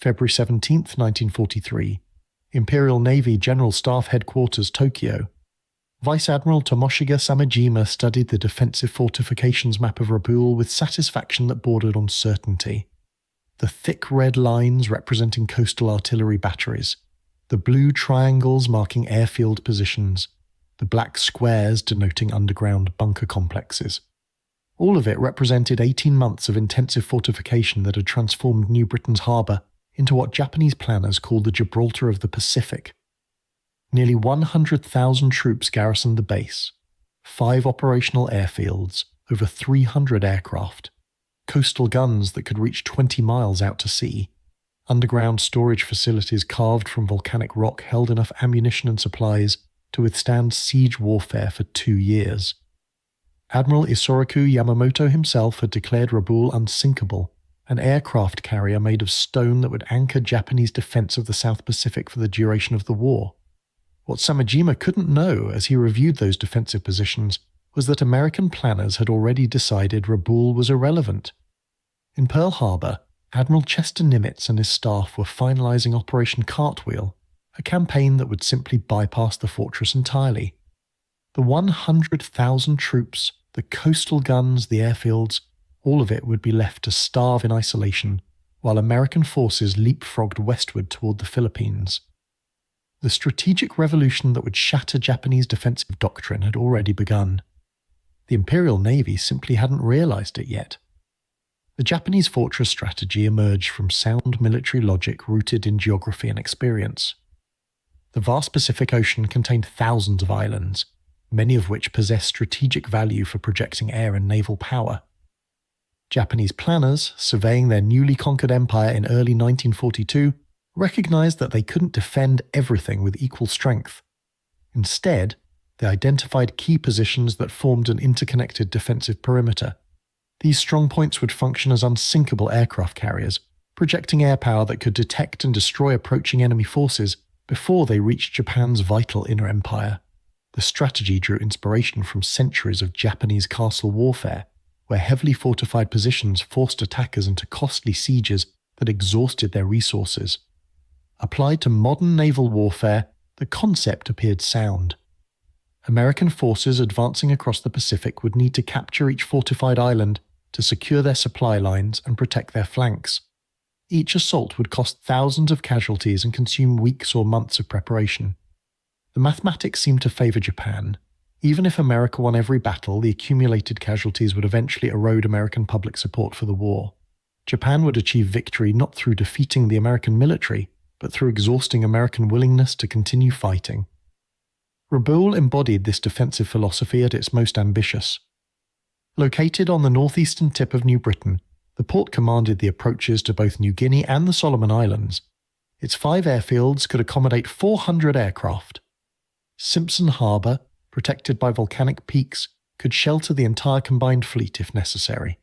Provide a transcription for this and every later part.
February 17, 1943, Imperial Navy General Staff Headquarters, Tokyo. Vice Admiral Tomoshiga Samejima studied the defensive fortifications map of Rabaul with satisfaction that bordered on certainty. The thick red lines representing coastal artillery batteries, the blue triangles marking airfield positions, the black squares denoting underground bunker complexes. All of it represented 18 months of intensive fortification that had transformed New Britain's harbour into what Japanese planners called the Gibraltar of the Pacific. Nearly 100,000 troops garrisoned the base, 5 operational airfields, over 300 aircraft, coastal guns that could reach 20 miles out to sea, underground storage facilities carved from volcanic rock held enough ammunition and supplies to withstand siege warfare for 2 years. Admiral Isoroku Yamamoto himself had declared Rabaul unsinkable, an aircraft carrier made of stone that would anchor Japanese defense of the South Pacific for the duration of the war. What Samejima couldn't know as he reviewed those defensive positions was that American planners had already decided Rabaul was irrelevant. In Pearl Harbor, Admiral Chester Nimitz and his staff were finalizing Operation Cartwheel, a campaign that would simply bypass the fortress entirely. The 100,000 troops, the coastal guns, the airfields, all of it would be left to starve in isolation, while American forces leapfrogged westward toward the Philippines. The strategic revolution that would shatter Japanese defensive doctrine had already begun. The Imperial Navy simply hadn't realized it yet. The Japanese fortress strategy emerged from sound military logic rooted in geography and experience. The vast Pacific Ocean contained thousands of islands, many of which possessed strategic value for projecting air and naval power. Japanese planners, surveying their newly conquered empire in early 1942, recognized that they couldn't defend everything with equal strength. Instead, they identified key positions that formed an interconnected defensive perimeter. These strong points would function as unsinkable aircraft carriers, projecting air power that could detect and destroy approaching enemy forces before they reached Japan's vital inner empire. The strategy drew inspiration from centuries of Japanese castle warfare, where heavily fortified positions forced attackers into costly sieges that exhausted their resources. Applied to modern naval warfare, the concept appeared sound. American forces advancing across the Pacific would need to capture each fortified island to secure their supply lines and protect their flanks. Each assault would cost thousands of casualties and consume weeks or months of preparation. The mathematics seemed to favor Japan. Even if America won every battle, the accumulated casualties would eventually erode American public support for the war. Japan would achieve victory not through defeating the American military, but through exhausting American willingness to continue fighting. Rabaul embodied this defensive philosophy at its most ambitious. Located on the northeastern tip of New Britain, the port commanded the approaches to both New Guinea and the Solomon Islands. Its 5 airfields could accommodate 400 aircraft. Simpson Harbour, protected by volcanic peaks, could shelter the entire combined fleet if necessary.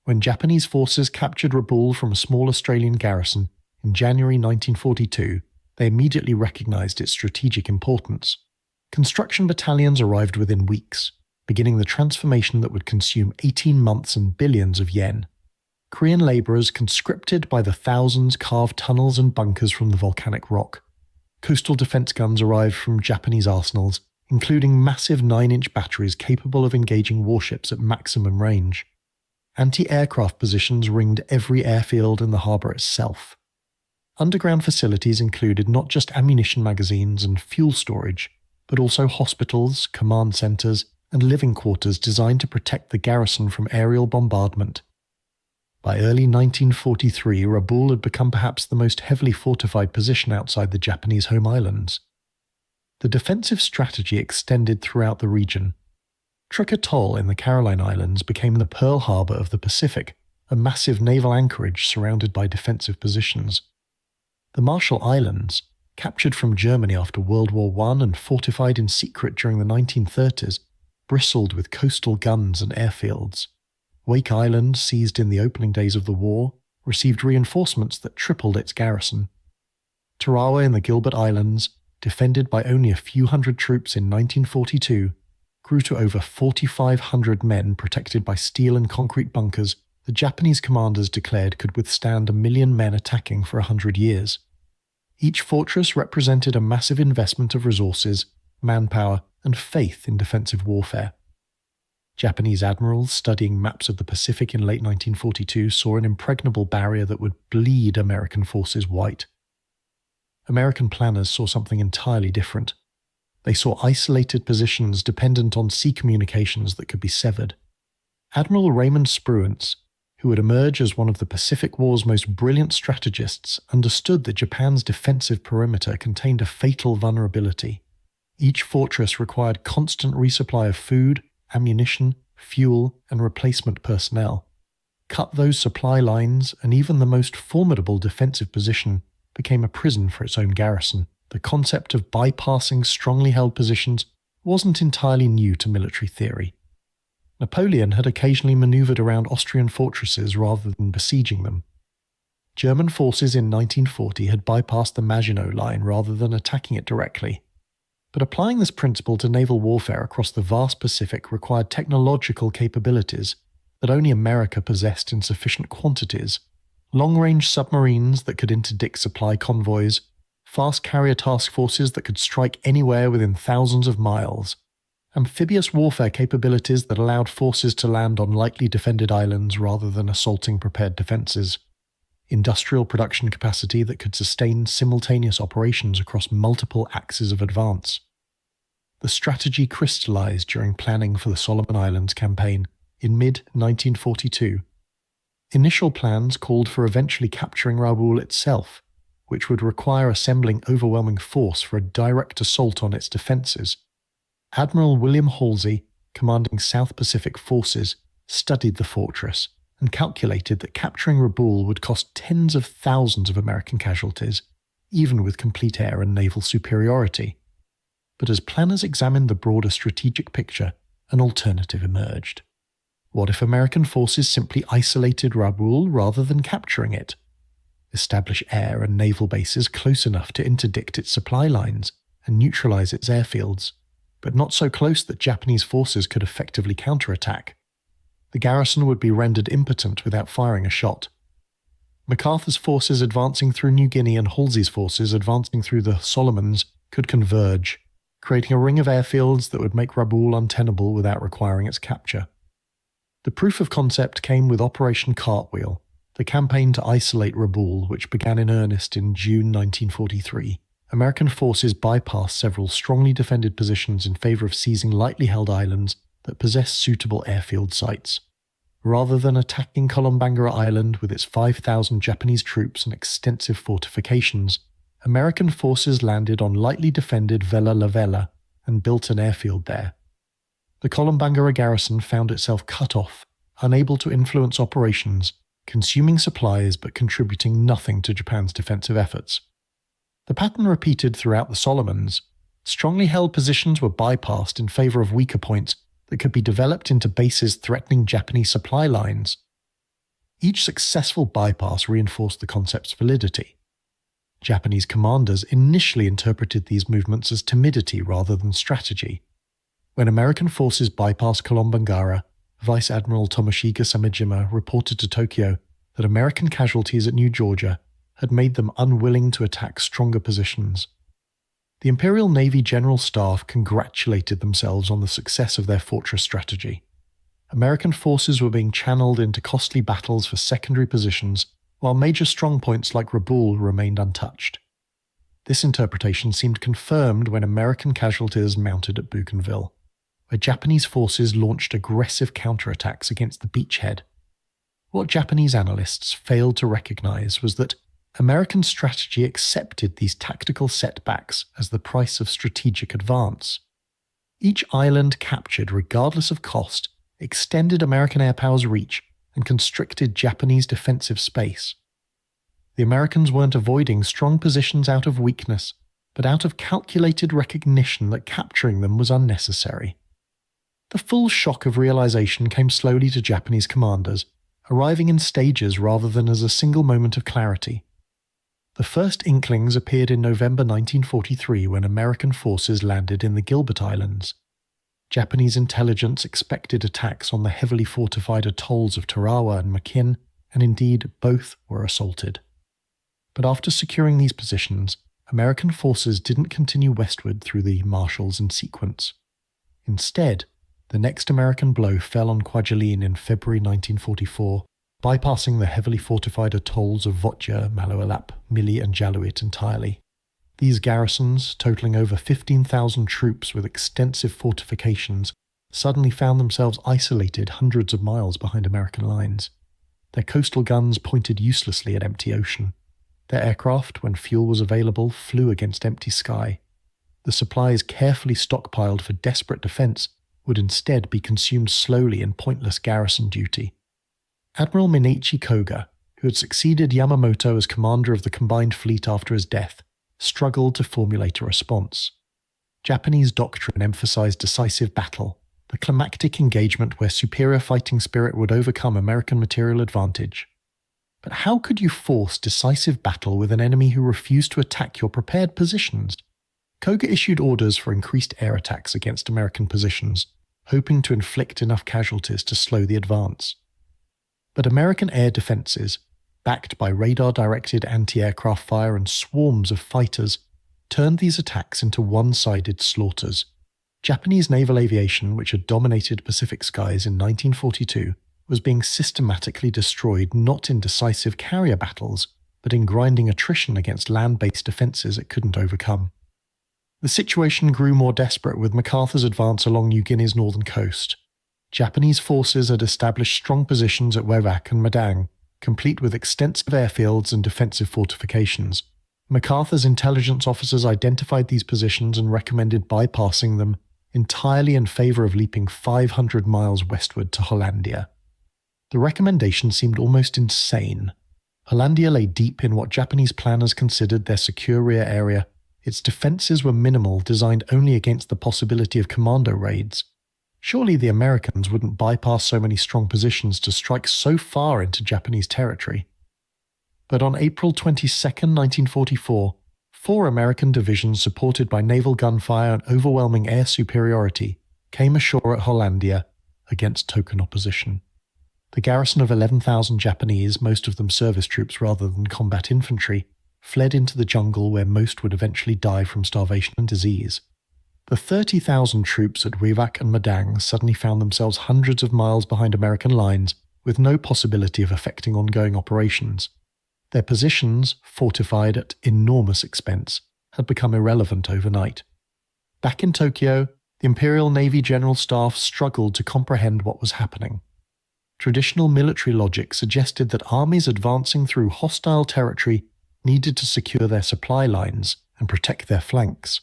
When Japanese forces captured Rabaul from a small Australian garrison in January 1942, they immediately recognized its strategic importance. Construction battalions arrived within weeks, beginning the transformation that would consume 18 months and billions of yen. Korean laborers conscripted by the thousands carved tunnels and bunkers from the volcanic rock. Coastal defense guns arrived from Japanese arsenals, including massive 9-inch batteries capable of engaging warships at maximum range. Anti-aircraft positions ringed every airfield and the harbour itself. Underground facilities included not just ammunition magazines and fuel storage, but also hospitals, command centres, and living quarters designed to protect the garrison from aerial bombardment. By early 1943, Rabaul had become perhaps the most heavily fortified position outside the Japanese home islands. The defensive strategy extended throughout the region. Truk Atoll in the Caroline Islands became the Pearl Harbor of the Pacific, a massive naval anchorage surrounded by defensive positions. The Marshall Islands, captured from Germany after World War I and fortified in secret during the 1930s, bristled with coastal guns and airfields. Wake Island, seized in the opening days of the war, received reinforcements that tripled its garrison. Tarawa in the Gilbert Islands, defended by only a few hundred troops in 1942, grew to over 4,500 men protected by steel and concrete bunkers the Japanese commanders declared could withstand 1 million men attacking for 100 years. Each fortress represented a massive investment of resources, manpower, and faith in defensive warfare. Japanese admirals studying maps of the Pacific in late 1942 saw an impregnable barrier that would bleed American forces white. American planners saw something entirely different. They saw isolated positions dependent on sea communications that could be severed. Admiral Raymond Spruance, who would emerge as one of the Pacific War's most brilliant strategists, understood that Japan's defensive perimeter contained a fatal vulnerability. Each fortress required constant resupply of food, ammunition, fuel, and replacement personnel. Cut those supply lines, and even the most formidable defensive position became a prison for its own garrison. The concept of bypassing strongly held positions wasn't entirely new to military theory. Napoleon had occasionally maneuvered around Austrian fortresses rather than besieging them. German forces in 1940 had bypassed the Maginot Line rather than attacking it directly. But applying this principle to naval warfare across the vast Pacific required technological capabilities that only America possessed in sufficient quantities: long-range submarines that could interdict supply convoys, fast carrier task forces that could strike anywhere within thousands of miles, amphibious warfare capabilities that allowed forces to land on lightly defended islands rather than assaulting prepared defenses, industrial production capacity that could sustain simultaneous operations across multiple axes of advance. The strategy crystallized during planning for the Solomon Islands campaign in mid-1942. Initial plans called for eventually capturing Rabaul itself, which would require assembling overwhelming force for a direct assault on its defences. Admiral William Halsey, commanding South Pacific forces, studied the fortress and calculated that capturing Rabaul would cost tens of thousands of American casualties, even with complete air and naval superiority. But as planners examined the broader strategic picture, an alternative emerged. What if American forces simply isolated Rabaul rather than capturing it? Establish air and naval bases close enough to interdict its supply lines and neutralize its airfields, but not so close that Japanese forces could effectively counterattack. The garrison would be rendered impotent without firing a shot. MacArthur's forces advancing through New Guinea and Halsey's forces advancing through the Solomons could converge, creating a ring of airfields that would make Rabaul untenable without requiring its capture. The proof of concept came with Operation Cartwheel, the campaign to isolate Rabaul, which began in earnest in June 1943. American forces bypassed several strongly defended positions in favor of seizing lightly held islands that possessed suitable airfield sites. Rather than attacking Kolombangara Island with its 5,000 Japanese troops and extensive fortifications, American forces landed on lightly defended Vella La Vella and built an airfield there. The Kolombangara garrison found itself cut off, unable to influence operations, consuming supplies but contributing nothing to Japan's defensive efforts. The pattern repeated throughout the Solomons. Strongly held positions were bypassed in favor of weaker points that could be developed into bases threatening Japanese supply lines. Each successful bypass reinforced the concept's validity. Japanese commanders initially interpreted these movements as timidity rather than strategy. When American forces bypassed Kolombangara, Vice Admiral Tomoshika Samejima reported to Tokyo that American casualties at New Georgia had made them unwilling to attack stronger positions. The Imperial Navy General Staff congratulated themselves on the success of their fortress strategy. American forces were being channeled into costly battles for secondary positions, while major strongpoints like Rabaul remained untouched. This interpretation seemed confirmed when American casualties mounted at Bougainville, where Japanese forces launched aggressive counterattacks against the beachhead. What Japanese analysts failed to recognize was that American strategy accepted these tactical setbacks as the price of strategic advance. Each island captured, regardless of cost, extended American air power's reach and constricted Japanese defensive space. The Americans weren't avoiding strong positions out of weakness, but out of calculated recognition that capturing them was unnecessary. The full shock of realization came slowly to Japanese commanders, arriving in stages rather than as a single moment of clarity. The first inklings appeared in November 1943 when American forces landed in the Gilbert Islands. Japanese intelligence expected attacks on the heavily fortified atolls of Tarawa and Makin, and indeed both were assaulted. But after securing these positions, American forces didn't continue westward through the marshals in sequence. Instead, the next American blow fell on Kwajalein in February 1944, bypassing the heavily fortified atolls of Votja, Maloelap, Mili and Jaluit entirely. These garrisons, totaling over 15,000 troops with extensive fortifications, suddenly found themselves isolated hundreds of miles behind American lines. Their coastal guns pointed uselessly at empty ocean. Their aircraft, when fuel was available, flew against empty sky. The supplies carefully stockpiled for desperate defense would instead be consumed slowly in pointless garrison duty. Admiral Minichi Koga, who had succeeded Yamamoto as commander of the combined fleet after his death, struggled to formulate a response. Japanese doctrine emphasized decisive battle, the climactic engagement where superior fighting spirit would overcome American material advantage. But how could you force decisive battle with an enemy who refused to attack your prepared positions? Koga issued orders for increased air attacks against American positions, hoping to inflict enough casualties to slow the advance. But American air defenses, backed by radar-directed anti-aircraft fire and swarms of fighters, turned these attacks into one-sided slaughters. Japanese naval aviation, which had dominated Pacific skies in 1942, was being systematically destroyed not in decisive carrier battles, but in grinding attrition against land-based defenses it couldn't overcome. The situation grew more desperate with MacArthur's advance along New Guinea's northern coast. Japanese forces had established strong positions at Wewak and Madang, complete with extensive airfields and defensive fortifications. MacArthur's intelligence officers identified these positions and recommended bypassing them, entirely in favour of leaping 500 miles westward to Hollandia. The recommendation seemed almost insane. Hollandia lay deep in what Japanese planners considered their secure rear area. Its defences were minimal, designed only against the possibility of commando raids. Surely the Americans wouldn't bypass so many strong positions to strike so far into Japanese territory. But on April 22, 1944, 4 American divisions supported by naval gunfire and overwhelming air superiority came ashore at Hollandia against token opposition. The garrison of 11,000 Japanese, most of them service troops rather than combat infantry, fled into the jungle where most would eventually die from starvation and disease. The 30,000 troops at Wewak and Madang suddenly found themselves hundreds of miles behind American lines with no possibility of effecting ongoing operations. Their positions, fortified at enormous expense, had become irrelevant overnight. Back in Tokyo, the Imperial Navy General Staff struggled to comprehend what was happening. Traditional military logic suggested that armies advancing through hostile territory needed to secure their supply lines and protect their flanks.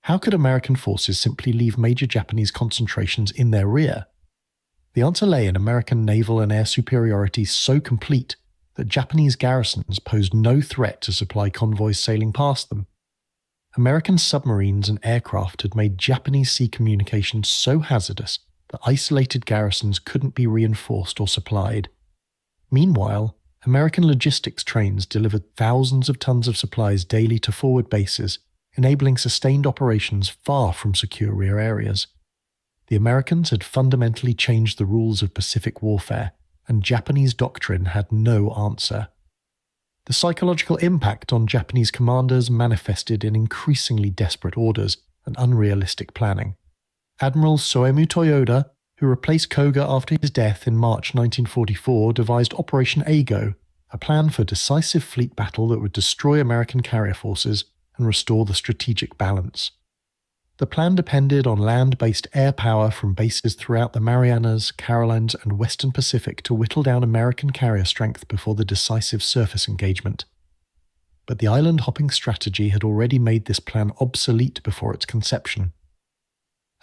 How could American forces simply leave major Japanese concentrations in their rear? The answer lay in American naval and air superiority so complete that Japanese garrisons posed no threat to supply convoys sailing past them. American submarines and aircraft had made Japanese sea communications so hazardous that isolated garrisons couldn't be reinforced or supplied. Meanwhile, American logistics trains delivered thousands of tons of supplies daily to forward bases, enabling sustained operations far from secure rear areas. The Americans had fundamentally changed the rules of Pacific warfare, and Japanese doctrine had no answer. The psychological impact on Japanese commanders manifested in increasingly desperate orders and unrealistic planning. Admiral Soemu Toyoda, who replaced Koga after his death in March 1944, devised Operation Eigo, a plan for decisive fleet battle that would destroy American carrier forces and restore the strategic balance. The plan depended on land-based air power from bases throughout the Marianas, Carolines, and Western Pacific to whittle down American carrier strength before the decisive surface engagement. But the island-hopping strategy had already made this plan obsolete before its conception.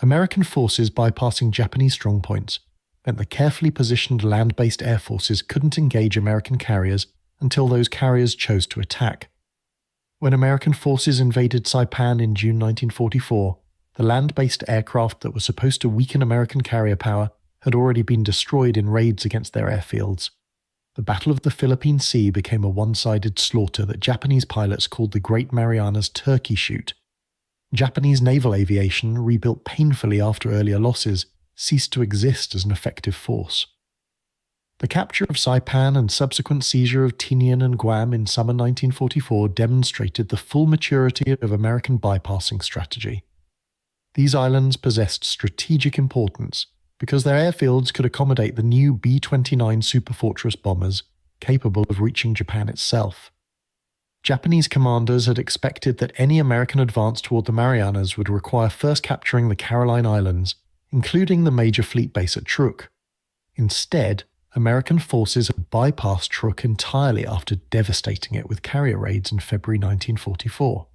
American forces bypassing Japanese strongpoints meant that carefully positioned land-based air forces couldn't engage American carriers until those carriers chose to attack. When American forces invaded Saipan in June 1944, the land-based aircraft that were supposed to weaken American carrier power had already been destroyed in raids against their airfields. The Battle of the Philippine Sea became a one-sided slaughter that Japanese pilots called the Great Marianas Turkey Shoot. Japanese naval aviation, rebuilt painfully after earlier losses, ceased to exist as an effective force. The capture of Saipan and subsequent seizure of Tinian and Guam in summer 1944 demonstrated the full maturity of American bypassing strategy. These islands possessed strategic importance because their airfields could accommodate the new B-29 Superfortress bombers capable of reaching Japan itself. Japanese commanders had expected that any American advance toward the Marianas would require first capturing the Caroline Islands, including the major fleet base at Truk. Instead, American forces had bypassed Truk entirely after devastating it with carrier raids in February 1944.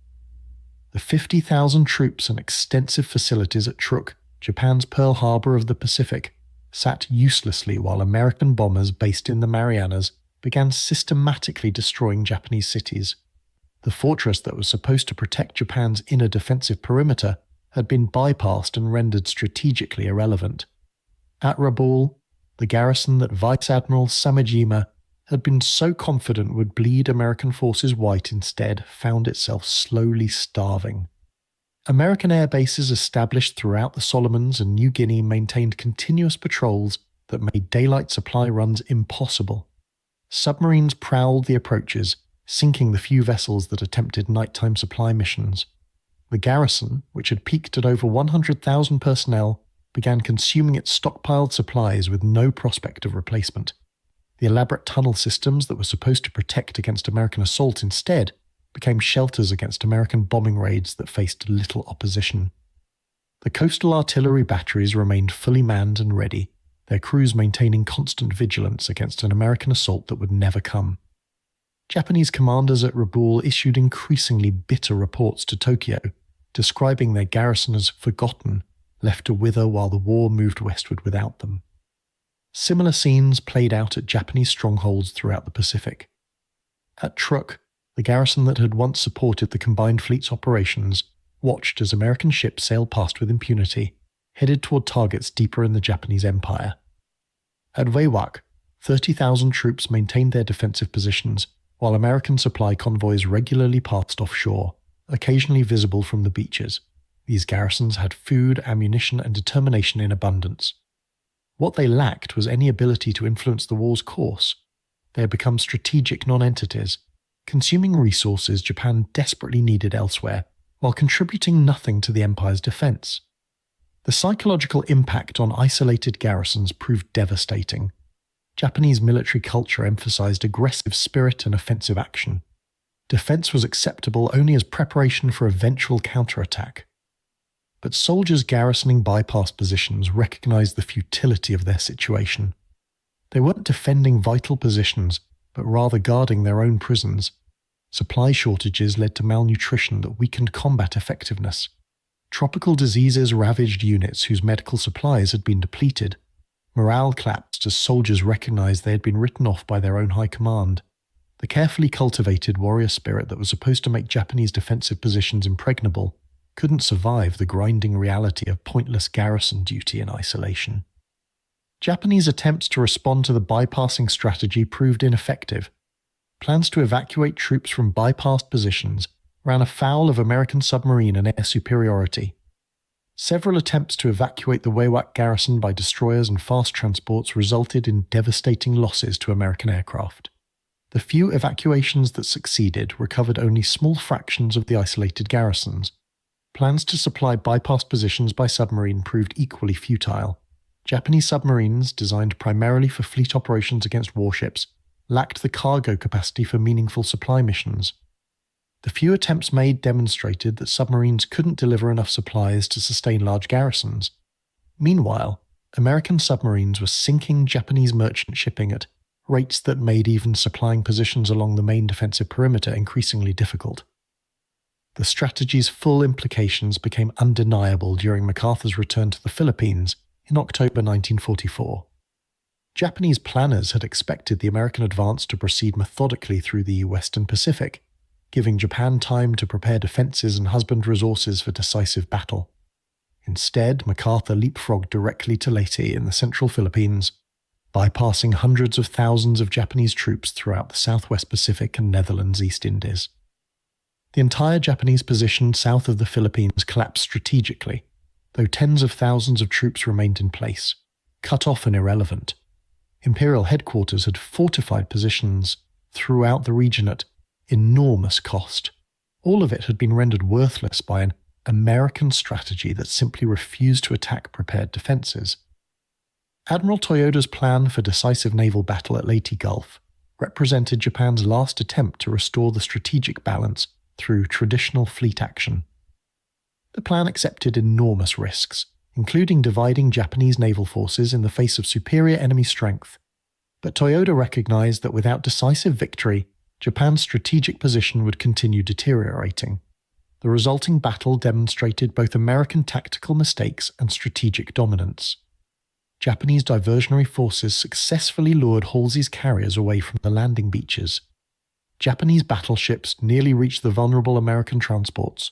The 50,000 troops and extensive facilities at Truk, Japan's Pearl Harbor of the Pacific, sat uselessly while American bombers based in the Marianas began systematically destroying Japanese cities. The fortress that was supposed to protect Japan's inner defensive perimeter had been bypassed and rendered strategically irrelevant. At Rabaul, the garrison that Vice Admiral Samejima had been so confident would bleed American forces white instead found itself slowly starving. American air bases established throughout the Solomons and New Guinea maintained continuous patrols that made daylight supply runs impossible. Submarines prowled the approaches, sinking the few vessels that attempted nighttime supply missions. The garrison, which had peaked at over 100,000 personnel, began consuming its stockpiled supplies with no prospect of replacement. The elaborate tunnel systems that were supposed to protect against American assault instead became shelters against American bombing raids that faced little opposition. The coastal artillery batteries remained fully manned and ready, their crews maintaining constant vigilance against an American assault that would never come. Japanese commanders at Rabaul issued increasingly bitter reports to Tokyo, describing their garrison as forgotten, left to wither while the war moved westward without them. Similar scenes played out at Japanese strongholds throughout the Pacific. At Truk, the garrison that had once supported the combined fleet's operations watched as American ships sailed past with impunity, headed toward targets deeper in the Japanese Empire. At Wewak, 30,000 troops maintained their defensive positions, while American supply convoys regularly passed offshore, occasionally visible from the beaches. These garrisons had food, ammunition, and determination in abundance. What they lacked was any ability to influence the war's course. They had become strategic non-entities, consuming resources Japan desperately needed elsewhere, while contributing nothing to the empire's defense. The psychological impact on isolated garrisons proved devastating. Japanese military culture emphasized aggressive spirit and offensive action. Defense was acceptable only as preparation for eventual counterattack. But soldiers garrisoning bypass positions recognized the futility of their situation. They weren't defending vital positions, but rather guarding their own prisons. Supply shortages led to malnutrition that weakened combat effectiveness. Tropical diseases ravaged units whose medical supplies had been depleted. Morale collapsed as soldiers recognized they had been written off by their own high command. The carefully cultivated warrior spirit that was supposed to make Japanese defensive positions impregnable couldn't survive the grinding reality of pointless garrison duty in isolation. Japanese attempts to respond to the bypassing strategy proved ineffective. Plans to evacuate troops from bypassed positions ran afoul of American submarine and air superiority. Several attempts to evacuate the Wewak garrison by destroyers and fast transports resulted in devastating losses to American aircraft. The few evacuations that succeeded recovered only small fractions of the isolated garrisons. Plans to supply bypassed positions by submarine proved equally futile. Japanese submarines, designed primarily for fleet operations against warships, lacked the cargo capacity for meaningful supply missions. The few attempts made demonstrated that submarines couldn't deliver enough supplies to sustain large garrisons. Meanwhile, American submarines were sinking Japanese merchant shipping at rates that made even supplying positions along the main defensive perimeter increasingly difficult. The strategy's full implications became undeniable during MacArthur's return to the Philippines in October 1944. Japanese planners had expected the American advance to proceed methodically through the Western Pacific, giving Japan time to prepare defenses and husband resources for decisive battle. Instead, MacArthur leapfrogged directly to Leyte in the central Philippines, bypassing hundreds of thousands of Japanese troops throughout the Southwest Pacific and Netherlands East Indies. The entire Japanese position south of the Philippines collapsed strategically, though tens of thousands of troops remained in place, cut off and irrelevant. Imperial headquarters had fortified positions throughout the region at enormous cost. All of it had been rendered worthless by an American strategy that simply refused to attack prepared defences. Admiral Toyoda's plan for decisive naval battle at Leyte Gulf represented Japan's last attempt to restore the strategic balance through traditional fleet action. The plan accepted enormous risks, including dividing Japanese naval forces in the face of superior enemy strength. But Toyoda recognized that without decisive victory, Japan's strategic position would continue deteriorating. The resulting battle demonstrated both American tactical mistakes and strategic dominance. Japanese diversionary forces successfully lured Halsey's carriers away from the landing beaches. Japanese battleships nearly reached the vulnerable American transports,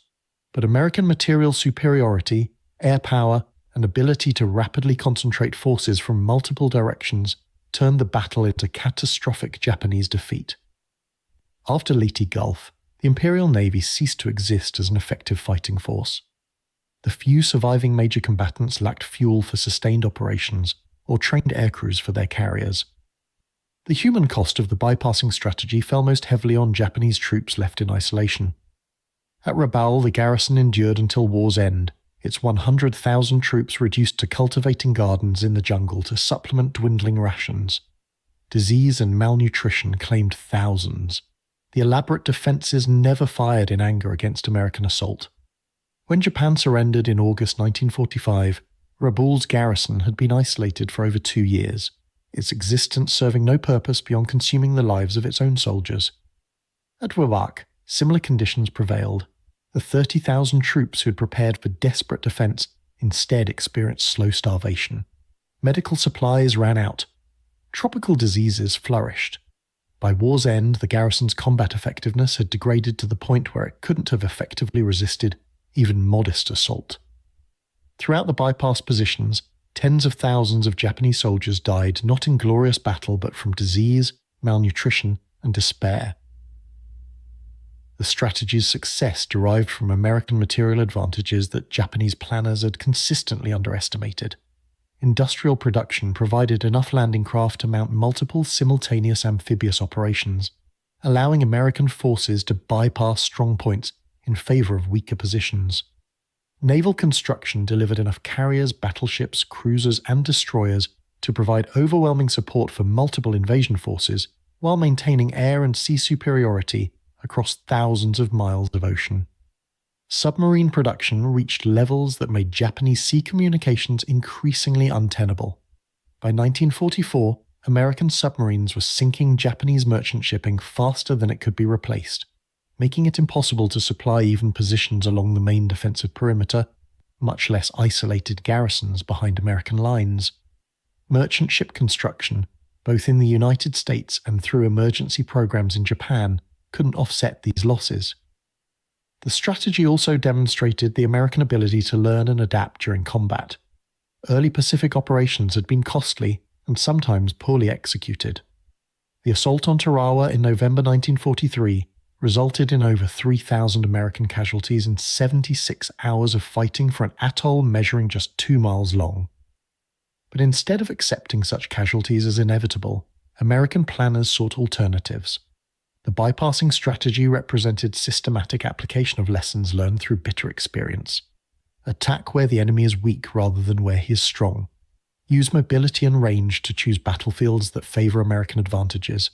but American material superiority, air power, and ability to rapidly concentrate forces from multiple directions turned the battle into catastrophic Japanese defeat. After Leyte Gulf, the Imperial Navy ceased to exist as an effective fighting force. The few surviving major combatants lacked fuel for sustained operations or trained aircrews for their carriers. The human cost of the bypassing strategy fell most heavily on Japanese troops left in isolation. At Rabaul, the garrison endured until war's end, its 100,000 troops reduced to cultivating gardens in the jungle to supplement dwindling rations. Disease and malnutrition claimed thousands. The elaborate defences never fired in anger against American assault. When Japan surrendered in August 1945, Rabaul's garrison had been isolated for over 2 years, its existence serving no purpose beyond consuming the lives of its own soldiers. At Wewak, similar conditions prevailed. The 30,000 troops who had prepared for desperate defence instead experienced slow starvation. Medical supplies ran out. Tropical diseases flourished. By war's end, the garrison's combat effectiveness had degraded to the point where it couldn't have effectively resisted even modest assault. Throughout the bypass positions, tens of thousands of Japanese soldiers died not in glorious battle but from disease, malnutrition, and despair. The strategy's success derived from American material advantages that Japanese planners had consistently underestimated. Industrial production provided enough landing craft to mount multiple simultaneous amphibious operations, allowing American forces to bypass strong points in favour of weaker positions. Naval construction delivered enough carriers, battleships, cruisers, and destroyers to provide overwhelming support for multiple invasion forces while maintaining air and sea superiority across thousands of miles of ocean. Submarine production reached levels that made Japanese sea communications increasingly untenable. By 1944, American submarines were sinking Japanese merchant shipping faster than it could be replaced, making it impossible to supply even positions along the main defensive perimeter, much less isolated garrisons behind American lines. Merchant ship construction, both in the United States and through emergency programs in Japan, couldn't offset these losses. The strategy also demonstrated the American ability to learn and adapt during combat. Early Pacific operations had been costly and sometimes poorly executed. The assault on Tarawa in November 1943 resulted in over 3,000 American casualties in 76 hours of fighting for an atoll measuring just 2 miles long. But instead of accepting such casualties as inevitable, American planners sought alternatives. The bypassing strategy represented systematic application of lessons learned through bitter experience. Attack where the enemy is weak rather than where he is strong. Use mobility and range to choose battlefields that favour American advantages.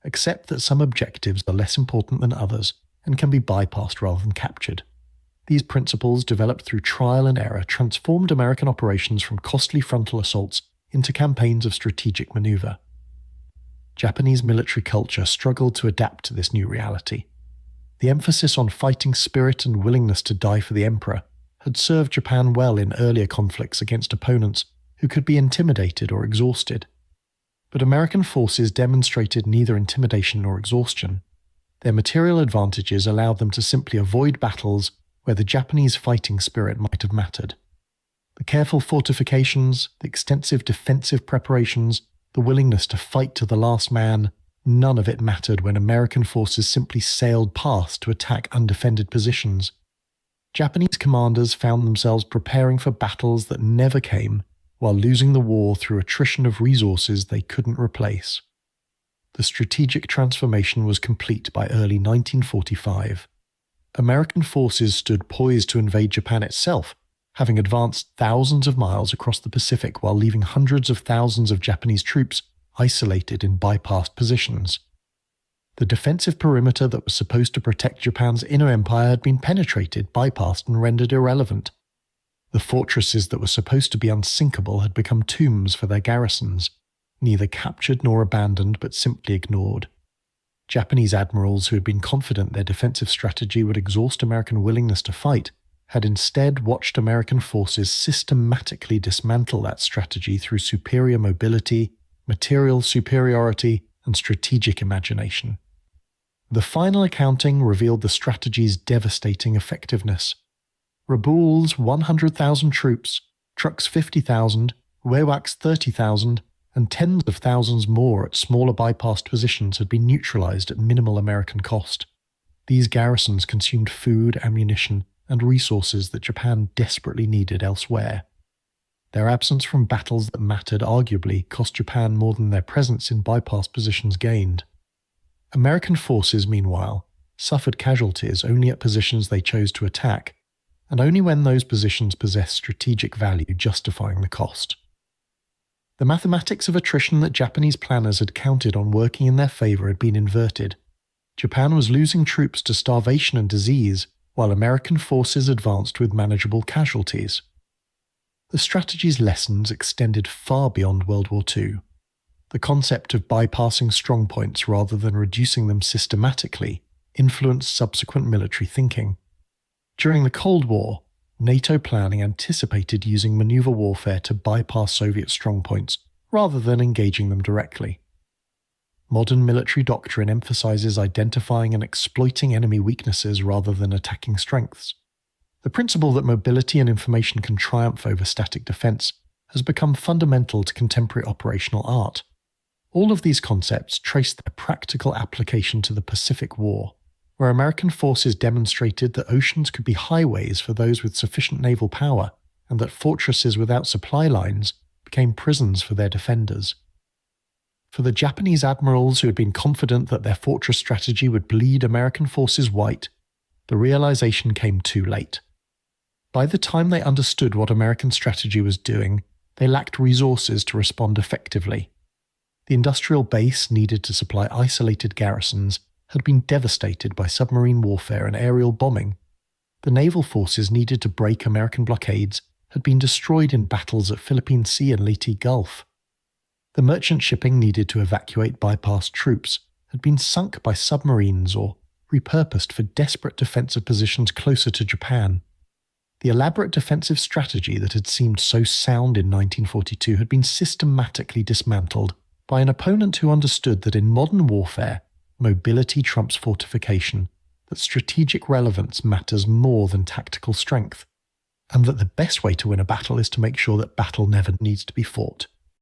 Accept that some objectives are less important than others and can be bypassed rather than captured. These principles, developed through trial and error, transformed American operations from costly frontal assaults into campaigns of strategic manoeuvre. Japanese military culture struggled to adapt to this new reality. The emphasis on fighting spirit and willingness to die for the emperor had served Japan well in earlier conflicts against opponents who could be intimidated or exhausted. But American forces demonstrated neither intimidation nor exhaustion. Their material advantages allowed them to simply avoid battles where the Japanese fighting spirit might have mattered. The careful fortifications, the extensive defensive preparations, the willingness to fight to the last man, None of it mattered when American forces simply sailed past to attack undefended positions. Japanese commanders found themselves preparing for battles that never came, while losing the war through attrition of resources they couldn't replace. The strategic transformation was complete by early 1945. American forces stood poised to invade Japan itself, having advanced thousands of miles across the Pacific while leaving hundreds of thousands of Japanese troops isolated in bypassed positions. The defensive perimeter that was supposed to protect Japan's inner empire had been penetrated, bypassed, and rendered irrelevant. The fortresses that were supposed to be unsinkable had become tombs for their garrisons, neither captured nor abandoned but simply ignored. Japanese admirals who had been confident their defensive strategy would exhaust American willingness to fight had instead watched American forces systematically dismantle that strategy through superior mobility, material superiority, and strategic imagination. The final accounting revealed the strategy's devastating effectiveness. Rabaul's 100,000 troops, Truk's 50,000, Wewak's 30,000, and tens of thousands more at smaller bypassed positions had been neutralized at minimal American cost. These garrisons consumed food, ammunition, and resources that Japan desperately needed elsewhere. Their absence from battles that mattered arguably cost Japan more than their presence in bypassed positions gained. American forces, meanwhile, suffered casualties only at positions they chose to attack, and only when those positions possessed strategic value justifying the cost. The mathematics of attrition that Japanese planners had counted on working in their favor had been inverted. Japan was losing troops to starvation and disease, while American forces advanced with manageable casualties. The strategy's lessons extended far beyond World War II. The concept of bypassing strongpoints rather than reducing them systematically influenced subsequent military thinking. During the Cold War, NATO planning anticipated using maneuver warfare to bypass Soviet strongpoints rather than engaging them directly. Modern military doctrine emphasizes identifying and exploiting enemy weaknesses rather than attacking strengths. The principle that mobility and information can triumph over static defense has become fundamental to contemporary operational art. All of these concepts trace their practical application to the Pacific War, where American forces demonstrated that oceans could be highways for those with sufficient naval power, and that fortresses without supply lines became prisons for their defenders. For the Japanese admirals who had been confident that their fortress strategy would bleed American forces white, the realization came too late. By the time they understood what American strategy was doing, they lacked resources to respond effectively. The industrial base needed to supply isolated garrisons had been devastated by submarine warfare and aerial bombing. The naval forces needed to break American blockades had been destroyed in battles at Philippine Sea and Leyte Gulf. The merchant shipping needed to evacuate bypassed troops had been sunk by submarines or repurposed for desperate defensive positions closer to Japan. The elaborate defensive strategy that had seemed so sound in 1942 had been systematically dismantled by an opponent who understood that in modern warfare, mobility trumps fortification, that strategic relevance matters more than tactical strength, and that the best way to win a battle is to make sure that battle never needs to be fought.